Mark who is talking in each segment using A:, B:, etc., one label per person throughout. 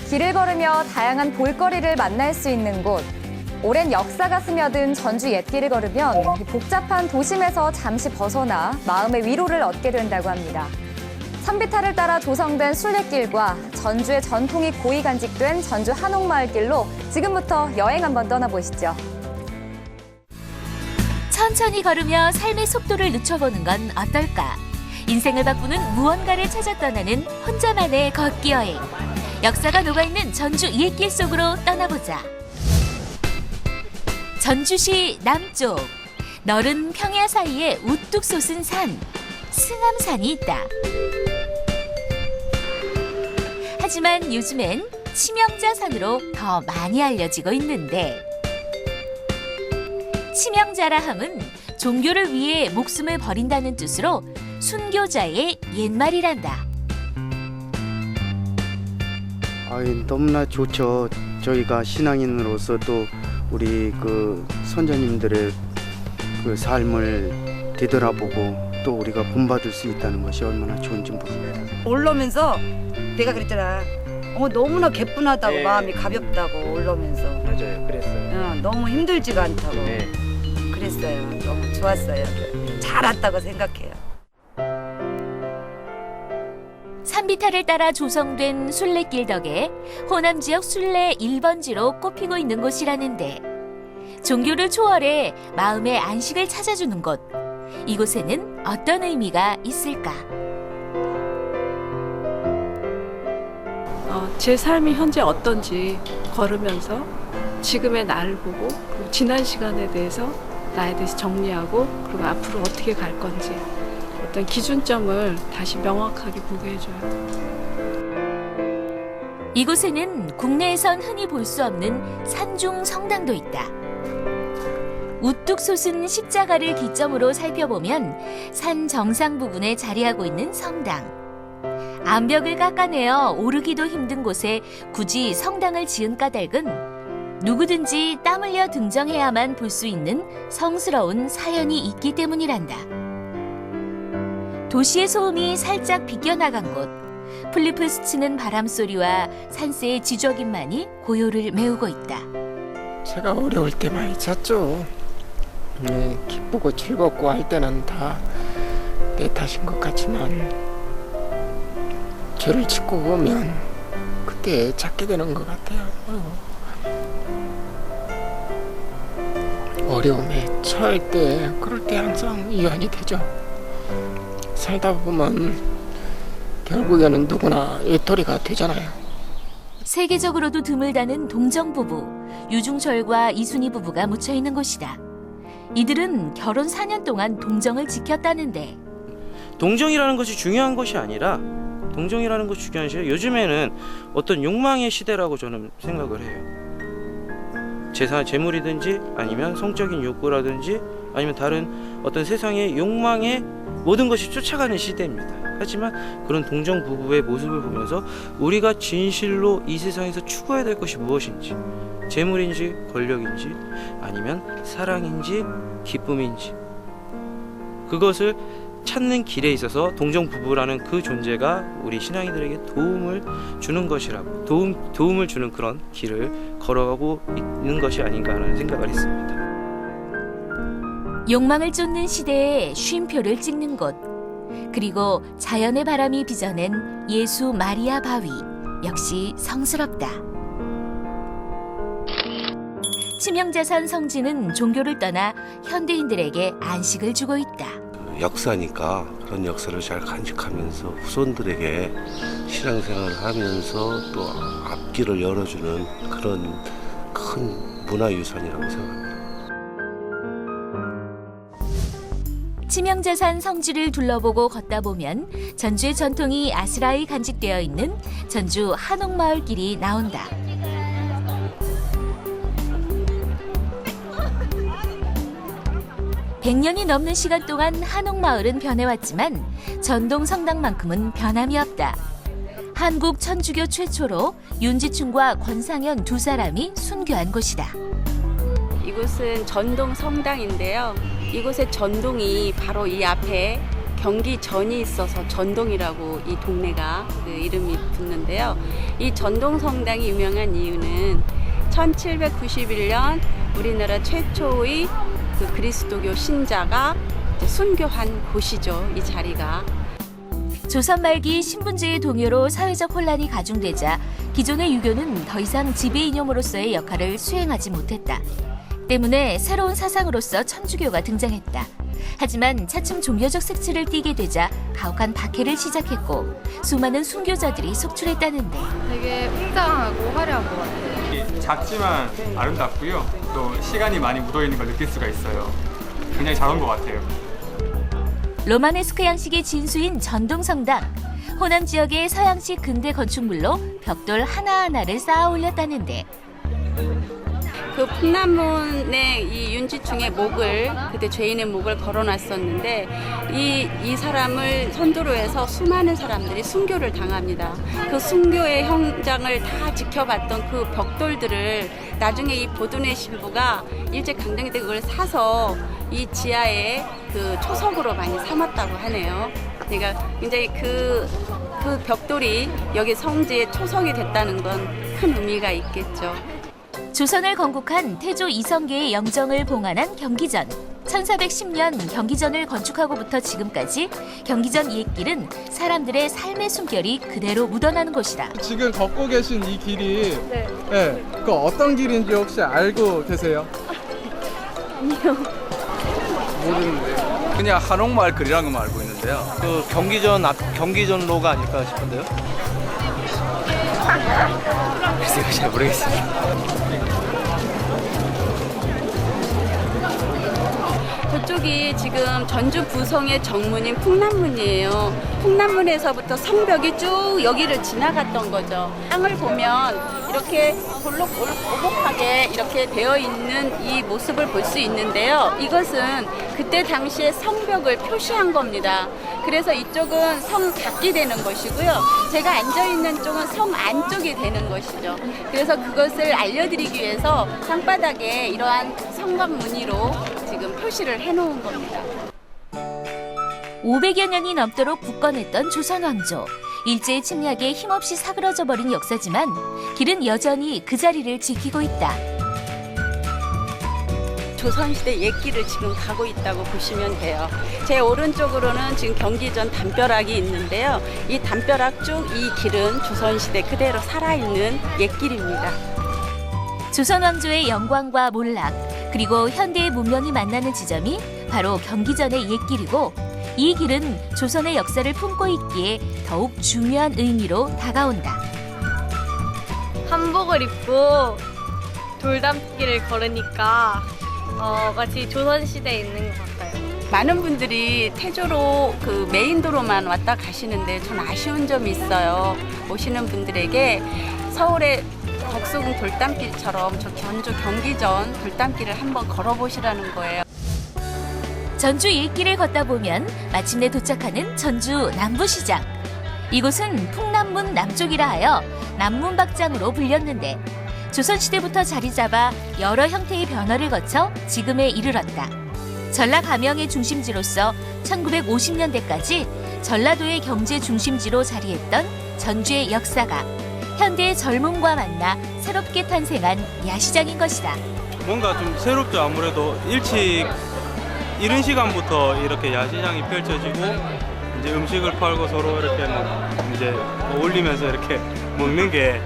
A: 길을 걸으며 다양한 볼거리를 만날 수 있는 곳. 오랜 역사가 스며든 전주 옛길을 걸으면 복잡한 도심에서 잠시 벗어나 마음의 위로를 얻게 된다고 합니다. 산비탈을 따라 조성된 순례길과 전주의 전통이 고이 간직된 전주 한옥마을길로 지금부터 여행 한번 떠나보시죠.
B: 천천히 걸으며 삶의 속도를 늦춰보는 건 어떨까? 인생을 바꾸는 무언가를 찾아 떠나는 혼자만의 걷기 여행. 역사가 녹아있는 전주 옛길 속으로 떠나보자. 전주시 남쪽, 너른 평야 사이에 우뚝 솟은 산, 승암산이 있다. 하지만 요즘엔 치명자산으로 더 많이 알려지고 있는데, 치명자라 함은 종교를 위해 목숨을 버린다는 뜻으로 순교자의 옛말이란다.
C: 너무나 좋죠. 저희가 신앙인으로서 또 우리 선조님들의 삶을 되돌아보고 또 우리가 본받을 수 있다는 것이 얼마나 좋은지 모릅니다.
D: 올라오면서 내가 그랬잖아. 너무나 개뿐하다고
C: 네.
D: 마음이 가볍다고 올라오면서.
C: 맞아요. 그랬어요.
D: 너무 힘들지가 않다고.
C: 네.
D: 그랬어요. 너무 좋았어요. 잘 왔다고 생각해요.
B: 산비탈을 따라 조성된 순례길 덕에 호남 지역 순례 1번지로 꼽히고 있는 곳이라는데, 종교를 초월해 마음의 안식을 찾아주는 곳. 이곳에는 어떤 의미가 있을까?
E: 제 삶이 현재 어떤지 걸으면서 지금의 나를 보고, 그리고 지난 시간에 대해서 나에 대해서 정리하고, 그리고 앞으로 어떻게 갈 건지 어떤 기준점을 다시 명확하게 보게 해줘요.
B: 이곳에는 국내에선 흔히 볼 수 없는 산중 성당도 있다. 우뚝 솟은 십자가를 기점으로 살펴보면 산 정상 부분에 자리하고 있는 성당. 암벽을 깎아내어 오르기도 힘든 곳에 굳이 성당을 지은 까닭은 누구든지 땀 흘려 등정해야만 볼 수 있는 성스러운 사연이 있기 때문이란다. 도시의 소음이 살짝 비껴나간 곳, 풀잎을 스치는 바람소리와 산새의 지저귀만이 고요를 메우고 있다.
F: 제가 어려울 때 많이 잤죠. 기쁘고 즐겁고 할 때는 다 내 탓인 것 같지만, 죄를 짓고 보면 그때 찾게 되는 것 같아요. 어려움에 처할 때, 그럴 때 항상 위안이 되죠. 살다 보면 결국에는 누구나 외톨이가 되잖아요.
B: 세계적으로도 드물다는 동정 부부, 유중철과 이순희 부부가 묻혀 있는 곳이다. 이들은 결혼 4년 동안 동정을 지켰다는데,
G: 동정이라는 것이 중요한 것이 아니라, 동정이라는 것이 중요한 것이 아니라 요즘에는 어떤 욕망의 시대라고 저는 생각을 해요. 재물이든지 아니면 성적인 욕구라든지 아니면 다른 어떤 세상의 욕망에 모든 것이 쫓아가는 시대입니다. 하지만 그런 동정 부부의 모습을 보면서 우리가 진실로 이 세상에서 추구해야 될 것이 무엇인지, 재물인지 권력인지 아니면 사랑인지 기쁨인지, 그것을 찾는 길에 있어서 동정 부부라는 그 존재가 우리 신앙인들에게 도움을 주는 것이라고, 도움을 주는 그런 길을 걸어가고 있는 것이 아닌가 하는 생각을 했습니다.
B: 욕망을 쫓는 시대에 쉼표를 찍는 곳, 그리고 자연의 바람이 빚어낸 예수 마리아 바위, 역시 성스럽다. 치명자산 성지는 종교를 떠나 현대인들에게 안식을 주고 있다.
H: 역사니까 그런 역사를 잘 간직하면서 후손들에게 신앙생활을 하면서 또 앞길을 열어주는 그런 큰 문화유산이라고 생각합니다.
B: 치명자산 성지를 둘러보고 걷다 보면 전주의 전통이 아스라이 간직되어 있는 전주 한옥마을길이 나온다. (100년이) 넘는 시간 동안 한옥마을은 변해왔지만 전동 성당만큼은 변함이 없다. 한국 천주교 최초로 윤지충과 권상현 두 사람이 순교한 곳이다.
I: 이곳은 전동 성당인데요. 이곳의 전동이 바로 이 앞에 경기전이 있어서 전동이라고 이 동네가 그 이름이 붙는데요. 이 전동 성당이 유명한 이유는 1791년 우리나라 최초의 그 그리스도교 신자가 이제 순교한 곳이죠. 이 자리가.
B: 조선 말기 신분제의 동요로 사회적 혼란이 가중되자 기존의 유교는 더 이상 지배 이념으로서의 역할을 수행하지 못했다. 때문에 새로운 사상으로서 천주교가 등장했다. 하지만 차츰 종교적 색채를 띠게 되자 가혹한 박해를 시작했고 수많은 순교자들이 속출했다는데
J: 되게 웅장하고 화려한 것 같아요.
K: 작지만 아름답고요. 또 시간이 많이 묻어있는 걸 느낄 수가 있어요. 굉장히 잘 온 것 같아요.
B: 로마네스크 양식의 진수인 전동성당. 호남 지역의 서양식 근대 건축물로 벽돌 하나하나를 쌓아 올렸다는데
I: 그 풍남문에 이 윤지충의 목을 그때 죄인의 목을 걸어놨었는데 이 사람을 선두로 해서 수많은 사람들이 순교를 당합니다. 그 순교의 현장을 다 지켜봤던 그 벽돌들을 나중에 이 보드네 신부가 일제강점기 때 그걸 사서 이 지하에 그 초석으로 많이 삼았다고 하네요. 그러니까 굉장히 그 벽돌이 여기 성지의 초석이 됐다는 건 큰 의미가 있겠죠.
B: 조선을 건국한 태조 이성계의 영정을 봉안한 경기전. 1410년 경기전을 건축하고부터 지금까지 경기전 옛길은 사람들의 삶의 숨결이 그대로 묻어나는 곳이다.
L: 지금 걷고 계신 이 길이 그 어떤 길인지 혹시 알고 계세요?
I: 아니요.
L: 모르는데요.
M: 그냥 한옥마을 거리라는 것만 알고 있는데요.
G: 그 경기전로가 아닐까 싶은데요. 글쎄요, 잘 모르겠습니다.
I: 저쪽이 지금 전주 부성의 정문인 풍남문이에요. 풍남문에서부터 성벽이 쭉 여기를 지나갔던 거죠. 땅을 보면 이렇게 오복하게 이렇게 되어 있는 이 모습을 볼 수 있는데요. 이것은 그때 당시에 성벽을 표시한 겁니다. 그래서 이쪽은 성 밖이 되는 것이고요. 제가 앉아있는 쪽은 성 안쪽이 되는 것이죠. 그래서 그것을 알려드리기 위해서 땅바닥에 이러한 성곽 무늬로 지금 표시를 해놓은 겁니다.
B: 500여 년이 넘도록 굳건했던 조선 왕조. 일제의 침략에 힘없이 사그러져 버린 역사지만 길은 여전히 그 자리를 지키고 있다.
I: 조선시대 옛길을 지금 가고 있다고 보시면 돼요. 제 오른쪽으로는 지금 경기전 담벼락이 있는데요. 이 담벼락 쭉 이 길은 조선시대 그대로 살아있는 옛길입니다.
B: 조선 왕조의 영광과 몰락, 그리고 현대의 문명이 만나는 지점이 바로 경기전의 옛길이고 이 길은 조선의 역사를 품고 있기에 더욱 중요한 의미로 다가온다.
J: 한복을 입고 돌담길을 걸으니까 마치 조선시대에 있는 것 같아요.
I: 많은 분들이 태조로 그 메인도로만 왔다 가시는데 전 아쉬운 점이 있어요. 오시는 분들에게 서울의 덕수궁 돌담길처럼 저 전주 경기전 돌담길을 한번 걸어보시라는 거예요.
B: 전주 옛길을 걷다 보면 마침내 도착하는 전주 남부시장. 이곳은 풍남문 남쪽이라 하여 남문박장으로 불렸는데 조선시대부터 자리 잡아 여러 형태의 변화를 거쳐 지금에 이르렀다. 전라 감영의 중심지로서 1950년대까지 전라도의 경제 중심지로 자리했던 전주의 역사가 현대의 젊음과 만나 새롭게 탄생한 야시장인 것이다.
G: 뭔가 좀 새롭죠. 아무래도 일찍 이른 시간부터 이렇게 야시장이 펼쳐지고 이제 음식을 팔고 서로 이렇게 이제 어울리면서 이렇게 먹는 게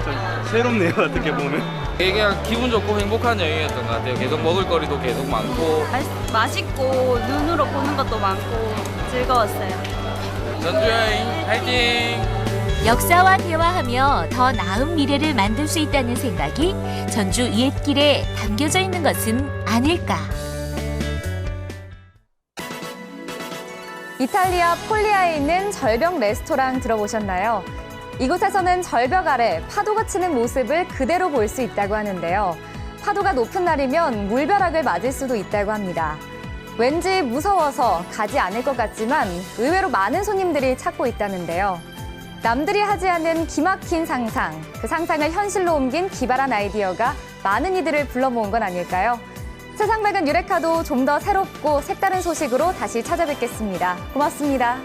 G: 좀 새롭네요. 어떻게 보면
M: 되게 기분 좋고 행복한 여행이었던 것 같아요. 계속 먹을거리도 계속 많고
J: 맛있고 눈으로 보는 것도 많고 즐거웠어요.
M: 전주 여행 파이팅!
B: 역사와 대화하며 더 나은 미래를 만들 수 있다는 생각이 전주 옛길에 담겨져 있는 것은 아닐까.
A: 이탈리아 폴리아에 있는 절벽 레스토랑 들어보셨나요? 이곳에서는 절벽 아래 파도가 치는 모습을 그대로 볼 수 있다고 하는데요. 파도가 높은 날이면 물벼락을 맞을 수도 있다고 합니다. 왠지 무서워서 가지 않을 것 같지만 의외로 많은 손님들이 찾고 있다는데요. 남들이 하지 않은 기막힌 상상, 그 상상을 현실로 옮긴 기발한 아이디어가 많은 이들을 불러 모은 건 아닐까요? 세상 밝은 유레카도 좀 더 새롭고 색다른 소식으로 다시 찾아뵙겠습니다. 고맙습니다.